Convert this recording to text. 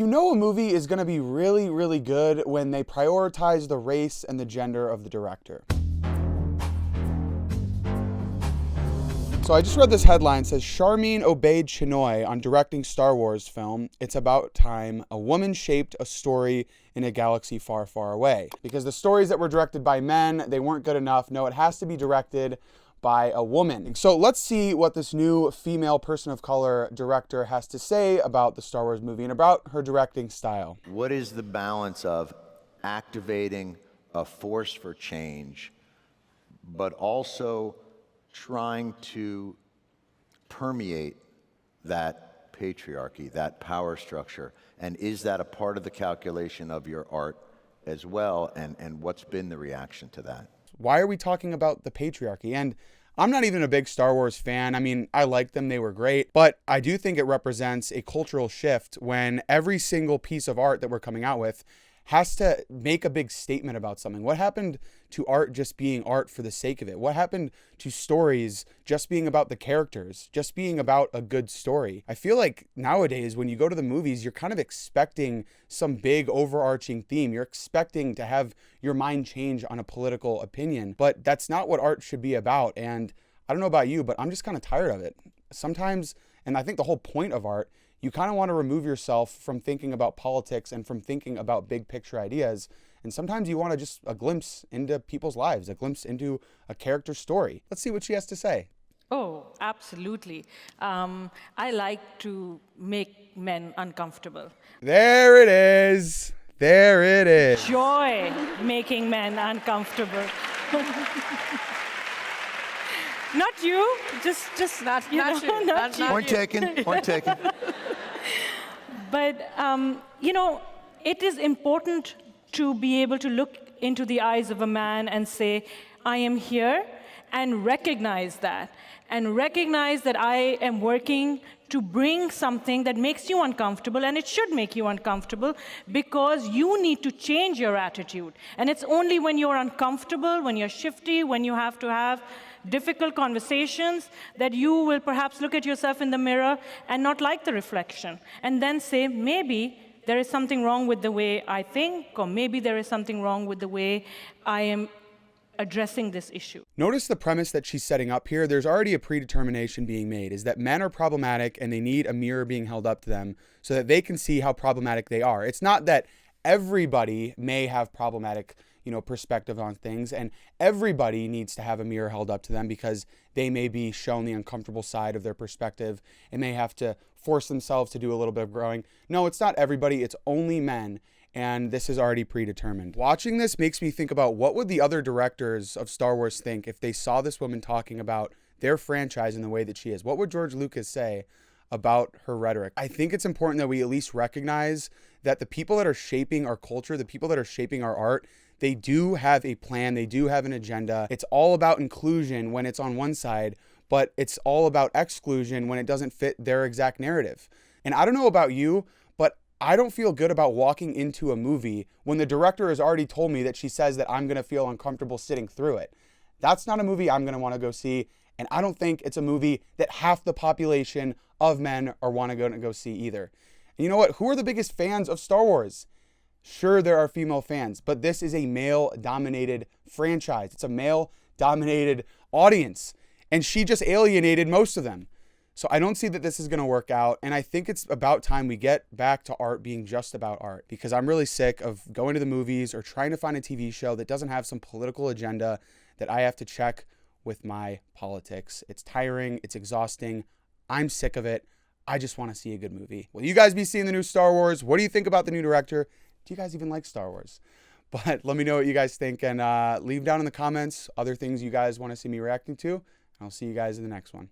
You know a movie is going to be really, really good when they prioritize the race and the gender of the director. So I just read this headline. It says, Sharmeen Obaid Chinoy on directing Star Wars film. It's about time a woman shaped a story in a galaxy far, far away. Because the stories that were directed by men, they weren't good enough. No, it has to be directed by a woman. So let's see what this new female person of color director has to say about the Star Wars movie and about her directing style. What is the balance of activating a force for change, but also trying to permeate that patriarchy, that power structure? And is that a part of the calculation of your art as well? And what's been the reaction to that? Why are we talking about the patriarchy? And I'm not even a big Star Wars fan. I mean, I liked them, they were great, but I do think it represents a cultural shift when every single piece of art that we're coming out with has to make a big statement about something. What happened to art just being art for the sake of it? What happened to stories just being about the characters, just being about a good story? I feel like nowadays when you go to the movies, you're kind of expecting some big overarching theme. You're expecting to have your mind change on a political opinion, but that's not what art should be about. And I don't know about you, but I'm just kind of tired of it. Sometimes, and I think the whole point of art, you kind of want to remove yourself from thinking about politics and from thinking about big picture ideas. And sometimes you want to just a glimpse into people's lives, a glimpse into a character's story. Let's see what she has to say. Oh, absolutely. I like to make men uncomfortable. There it is. There it is. Joy making men uncomfortable. Not you, just not you. Not you. Point taken, point taken. But, it is important to be able to look into the eyes of a man and say, I am here, and recognize that. And recognize that I am working to bring something that makes you uncomfortable, and it should make you uncomfortable because you need to change your attitude. And it's only when you're uncomfortable, when you're shifty, when you have to have difficult conversations that you will perhaps look at yourself in the mirror and not like the reflection, and then say, maybe there is something wrong with the way I think, or maybe there is something wrong with the way I am addressing this issue. Notice the premise that she's setting up here. There's already a predetermination being made, is that men are problematic and they need a mirror being held up to them so that they can see how problematic they are. It's not that everybody may have problematic perspective on things, and everybody needs to have a mirror held up to them because they may be shown the uncomfortable side of their perspective and may have to force themselves to do a little bit of growing. No, it's not everybody, it's only men, and this is already predetermined. Watching this makes me think about what would the other directors of Star Wars think if they saw this woman talking about their franchise in the way that she is. What would George Lucas say about her rhetoric? I think it's important that we at least recognize that the people that are shaping our culture, the people that are shaping our art, they do have a plan, they do have an agenda. It's all about inclusion when it's on one side, but it's all about exclusion when it doesn't fit their exact narrative. And I don't know about you, but I don't feel good about walking into a movie when the director has already told me that she says that I'm gonna feel uncomfortable sitting through it. That's not a movie I'm gonna wanna go see, and I don't think it's a movie that half the population of men are wanna go see either. And you know what? Who are the biggest fans of Star Wars? Sure, there are female fans, but this is a male-dominated franchise. It's a male-dominated audience, and she just alienated most of them. So I don't see that this is going to work out, and I think it's about time we get back to art being just about art, because I'm really sick of going to the movies or trying to find a TV show that doesn't have some political agenda that I have to check with my politics. It's tiring. It's exhausting. I'm sick of it. I just want to see a good movie. Will you guys be seeing the new Star Wars? What do you think about the new director? Do you guys even like Star Wars? But let me know what you guys think, and leave down in the comments other things you guys want to see me reacting to. And I'll see you guys in the next one.